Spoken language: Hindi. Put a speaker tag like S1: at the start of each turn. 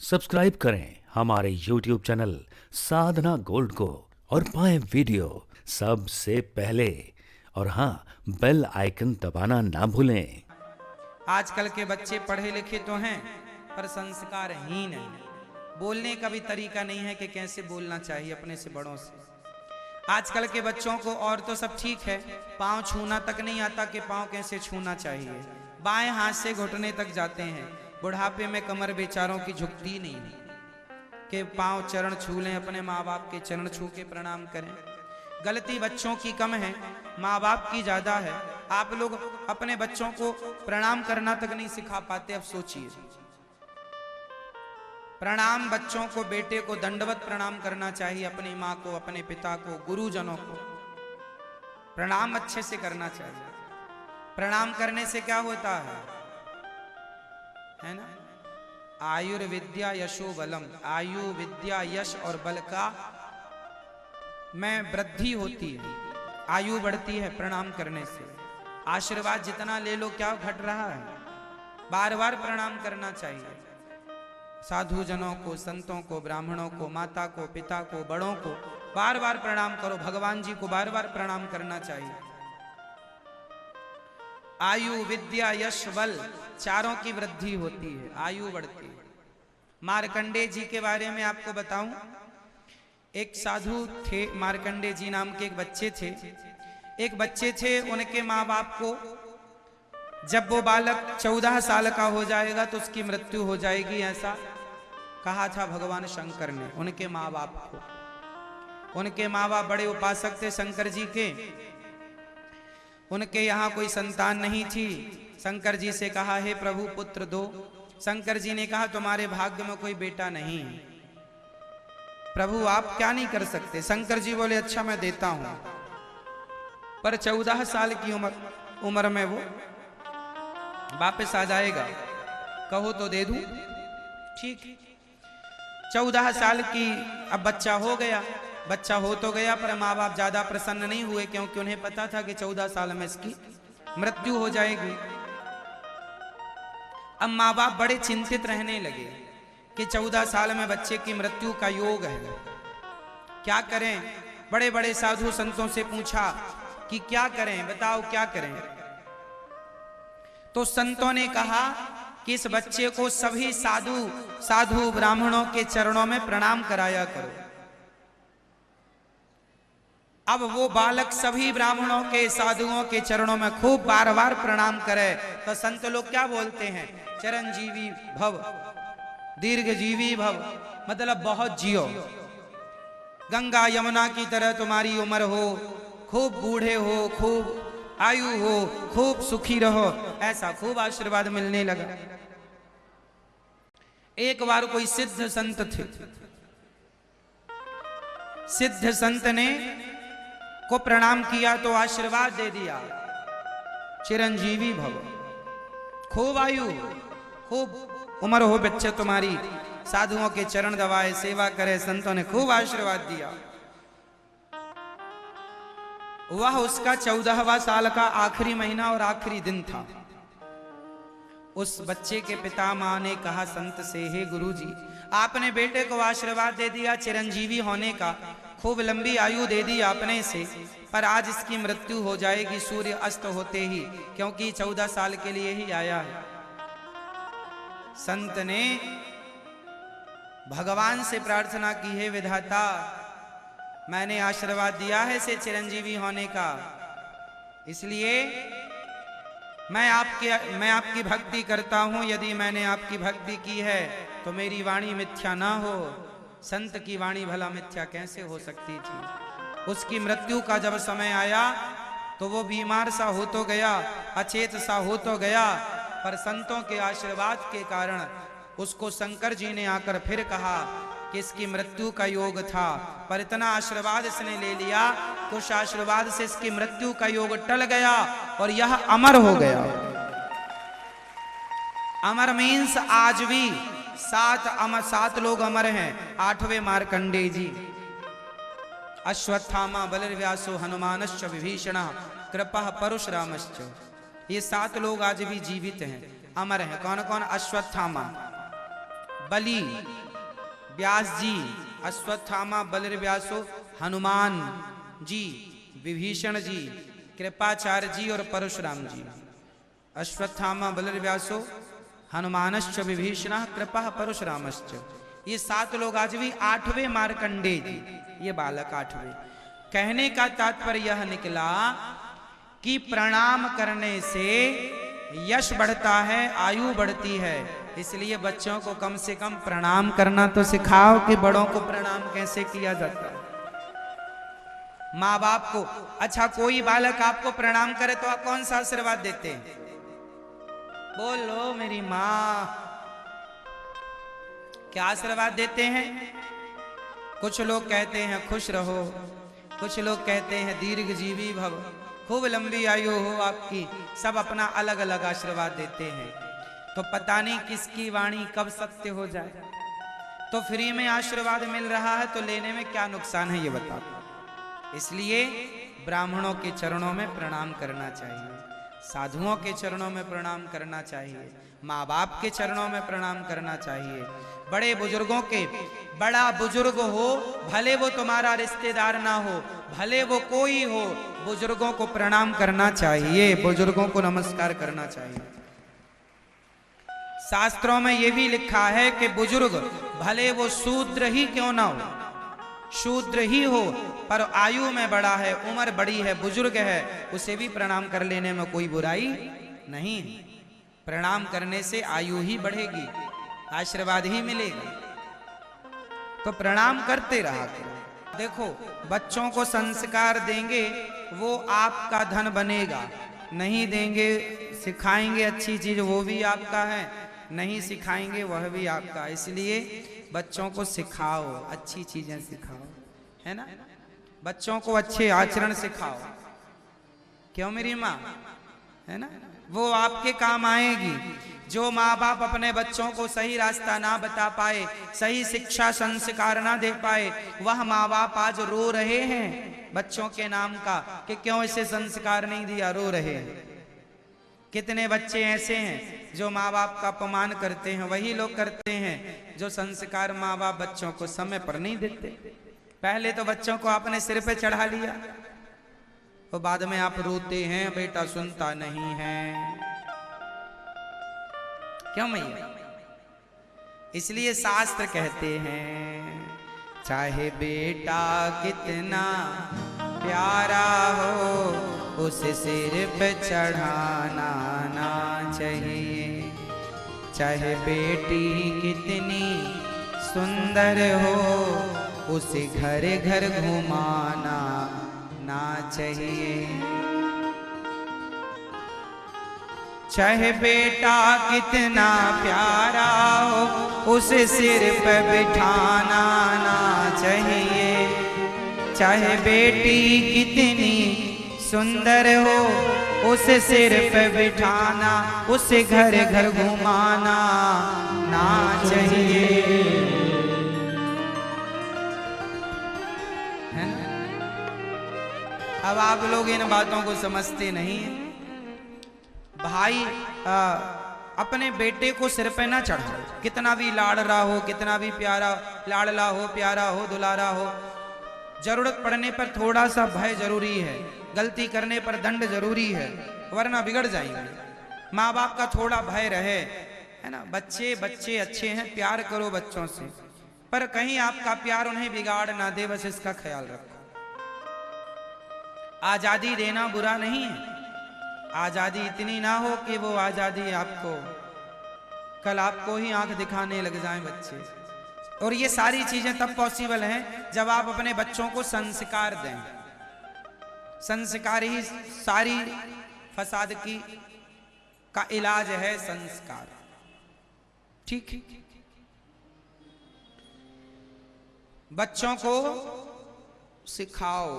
S1: सब्सक्राइब करें हमारे YouTube चैनल साधना गोल्ड को और पाएं वीडियो सबसे पहले। और हाँ, बेल आइकन दबाना ना भूलें।
S2: आजकल के बच्चे पढ़े लिखे तो हैं पर संस्कारहीन हैं। बोलने का भी तरीका नहीं है कि कैसे बोलना चाहिए अपने से बड़ों से। आजकल के बच्चों को और तो सब ठीक है, पांव छूना तक नहीं आता कि पांव कैसे छूना चाहिए। बाएं हाथ से घुटने तक जाते हैं। बुढ़ापे में कमर बेचारों की झुकती नहीं कि पांव चरण छू लें, अपने माँ बाप के चरण छू के प्रणाम करें। गलती बच्चों की कम है, माँ बाप की ज्यादा है। आप लोग अपने बच्चों को प्रणाम करना तक नहीं सिखा पाते। अब सोचिए, प्रणाम बच्चों को, बेटे को दंडवत प्रणाम करना चाहिए, अपनी माँ को, अपने पिता को, गुरुजनों को प्रणाम अच्छे से करना चाहिए। प्रणाम करने से क्या होता है ना? आयुर्विद्या यशो बलम, आयु विद्या यश और बल का में वृद्धि होती है, आयु बढ़ती है प्रणाम करने से। आशीर्वाद जितना ले लो क्या घट रहा है? बार बार प्रणाम करना चाहिए। साधु जनों को, संतों को, ब्राह्मणों को, माता को, पिता को, बड़ों को बार बार प्रणाम करो। भगवान जी को बार बार प्रणाम करना चाहिए। आयु विद्या यश बल चारों की वृद्धि होती है, आयु बढ़ती है। मार्कंडे जी के बारे में आपको बताऊं, एक साधु थे, मार्कंडे जी नाम के एक बच्चे थे। एक बच्चे थे, उनके माँ बाप को जब वो बालक 14 साल का हो जाएगा तो उसकी मृत्यु हो जाएगी, ऐसा कहा था भगवान शंकर ने उनके माँ बाप को। उनके माँ बाप बड़े उपासक थे शंकर जी के। उनके यहाँ कोई संतान नहीं थी। शंकर जी से कहा, हे प्रभु पुत्र दो। शंकर जी ने कहा, तुम्हारे भाग्य में कोई बेटा नहीं। प्रभु आप क्या नहीं कर सकते? शंकर जी बोले, अच्छा मैं देता हूं, पर 14 साल की उम्र में वो वापस आ जाएगा, कहो तो दे दूं। ठीक, 14 साल की अब बच्चा हो गया। बच्चा हो तो गया, पर माँ बाप ज्यादा प्रसन्न नहीं हुए, क्योंकि उन्हें पता था कि 14 साल में इसकी मृत्यु हो जाएगी। अब माँ बाप बड़े चिंतित रहने लगे कि 14 साल में बच्चे की मृत्यु का योग है, क्या करें? बड़े बड़े साधु संतों से पूछा कि क्या करें, बताओ क्या करें? तो संतों ने कहा कि इस बच्चे को सभी साधु ब्राह्मणों के चरणों में प्रणाम कराया करो। अब वो बालक सभी ब्राह्मणों के, साधुओं के चरणों में खूब बार बार प्रणाम करे तो संत लोग क्या बोलते हैं? चिरंजीवी भव, दीर्घजीवी भव, मतलब बहुत जियो, गंगा यमुना की तरह तुम्हारी उम्र हो, खूब बूढ़े हो, खूब आयु हो, खूब सुखी रहो, ऐसा खूब आशीर्वाद मिलने लगा। एक बार कोई सिद्ध संत थे, सिद्ध संत ने को प्रणाम किया तो आशीर्वाद दे दिया, चिरंजीवी भव, खूब आयु, खूब उम्र हो बच्चे तुम्हारी। साधुओं के चरण दबाए, सेवा करे, संतों ने खूब आशीर्वाद दिया। वह उसका 14वां साल का आखिरी महीना और आखिरी दिन था। उस बच्चे के पिता मां ने कहा संत से, हे गुरुजी, आपने बेटे को आशीर्वाद दे दिया चिरंजीवी होने का, खूब लंबी आयु दे दी आपने से, पर आज इसकी मृत्यु हो जाएगी सूर्य अस्त होते ही, क्योंकि 14 साल के लिए ही आया है। संत ने भगवान से प्रार्थना की, हे विधाता, मैंने आशीर्वाद दिया है से चिरंजीवी होने का, इसलिए मैं आपकी भक्ति करता हूं। यदि मैंने आपकी भक्ति की है तो मेरी वाणी मिथ्या ना हो। संत की वाणी भला मिथ्या कैसे हो सकती थी? उसकी मृत्यु का जब समय आया तो वो बीमार सा हो तो गया, अचेत सा हो तो गया, पर संतों के आशीर्वाद के कारण उसको शंकर जी ने आकर फिर कहा कि इसकी मृत्यु का योग था, पर इतना आशीर्वाद इसने ले लिया कि उस आशीर्वाद से इसकी मृत्यु का योग टल गया और यह अमर हो गया। अमर मीन्स आज भी 7 लोग अमर हैं। 8वें मार्कंडे जी, अश्वत्थामा, बलर्व्यासो, हनुमानश्च, विभीषण, कृपा, परशुरामश्च, ये 7 लोग आज भी जीवित हैं, अमर हैं। कौन कौन? अश्वत्थामा, बलि, व्यास जी, अश्वत्थामा, बलिर्व्यासो, हनुमान जी, विभीषण जी, कृपाचार्य जी और परशुराम जी। अश्वत्थामा, बलिर्व्यासो, हनुमानश्च, विभीषण, कृपा, परशुरामश्च। ये 7 लोग आज भी 8वें मार्कंडेय जी, ये बालक 8वें। कहने का तात्पर्य यह निकला कि प्रणाम करने से यश बढ़ता है, आयु बढ़ती है। इसलिए बच्चों को कम से कम प्रणाम करना तो सिखाओ कि बड़ों को प्रणाम कैसे किया जाता है। माँ बाप को, अच्छा कोई बालक आपको प्रणाम करे तो आप कौन सा आशीर्वाद देते हैं? बोलो मेरी माँ, क्या आशीर्वाद देते हैं? कुछ लोग कहते हैं खुश रहो, कुछ लोग कहते हैं दीर्घ जीवी भव, खूब लंबी आयु हो आपकी। सब अपना अलग अलग आशीर्वाद देते हैं। तो पता नहीं किसकी वाणी कब सत्य हो जाए। तो फ्री में आशीर्वाद मिल रहा है तो लेने में क्या नुकसान है, ये बताओ। इसलिए ब्राह्मणों के चरणों में प्रणाम करना चाहिए, साधुओं के चरणों में प्रणाम करना चाहिए, माँ बाप के चरणों में प्रणाम करना चाहिए, बड़े बुजुर्गों के। बड़ा बुजुर्ग हो, भले वो तुम्हारा रिश्तेदार ना हो, भले वो कोई हो, बुजुर्गों को प्रणाम करना चाहिए, बुजुर्गों को नमस्कार करना चाहिए। शास्त्रों में यह भी लिखा है कि बुजुर्ग भले वो शूद्र ही क्यों ना हो, शूद्र ही हो पर आयु में बड़ा है, उम्र बड़ी है, बुजुर्ग है, उसे भी प्रणाम कर लेने में कोई बुराई नहीं। प्रणाम करने से आयु ही बढ़ेगी, आशीर्वाद ही मिलेगा। तो प्रणाम करते रहा करो। देखो, बच्चों को संस्कार देंगे वो आपका धन बनेगा, नहीं देंगे, सिखाएंगे अच्छी चीज वो भी आपका है, नहीं सिखाएंगे वह भी आपका। इसलिए बच्चों को सिखाओ, अच्छी चीजें सिखाओ, है ना। बच्चों को अच्छे आचरण सिखाओ। क्यों मेरी माँ, है ना, वो आपके काम आएगी। जो माँ बाप अपने बच्चों को सही रास्ता ना बता पाए, सही शिक्षा संस्कार ना दे पाए, वह माँ बाप आज रो रहे हैं बच्चों के नाम का कि क्यों इसे संस्कार नहीं दिया, रो रहे हैं। कितने बच्चे ऐसे हैं जो माँ बाप का अपमान करते हैं, वही लोग करते हैं जो संस्कार माँ बाप बच्चों को समय पर नहीं देते। पहले तो बच्चों को आपने सिर पे चढ़ा लिया, तो बाद में आप रोते हैं बेटा सुनता नहीं है। क्यों मैया? इसलिए शास्त्र कहते हैं चाहे बेटा कितना प्यारा हो, उसे सिर पे चढ़ाना ना चाहिए। चाहे बेटी कितनी सुंदर हो, उसे घर घर घुमाना ना चाहिए। चाहे बेटा कितना प्यारा हो, उसे सिर पे बिठाना ना चाहिए। चाहे बेटी कितनी सुंदर हो, उसे सिर पे बिठाना, उसे घर घर घुमाना ना चाहिए, है ना। अब आप लोग इन बातों को समझते नहीं हैं। भाई अपने बेटे को सिर पे ना चढ़ाओ, कितना भी लाड़ रहा हो, कितना भी प्यारा लाडला हो, प्यारा हो, दुलारा हो। जरूरत पड़ने पर थोड़ा सा भय जरूरी है, गलती करने पर दंड जरूरी है, वरना बिगड़ जाएंगे। माँ बाप का थोड़ा भय रहे, है ना। बच्चे बच्चे अच्छे हैं, प्यार करो बच्चों से, पर कहीं आपका प्यार उन्हें बिगाड़ ना दे, बस इसका ख्याल रखो। आजादी देना बुरा नहीं है, आजादी इतनी ना हो कि वो आजादी आपको कल आपको ही आंख दिखाने लग जाएं बच्चे। और ये सारी चीजें तब पॉसिबल हैं जब आप अपने बच्चों को संस्कार दें। संस्कार ही सारी फसाद की का इलाज है, संस्कार। ठीक है, बच्चों को सिखाओ।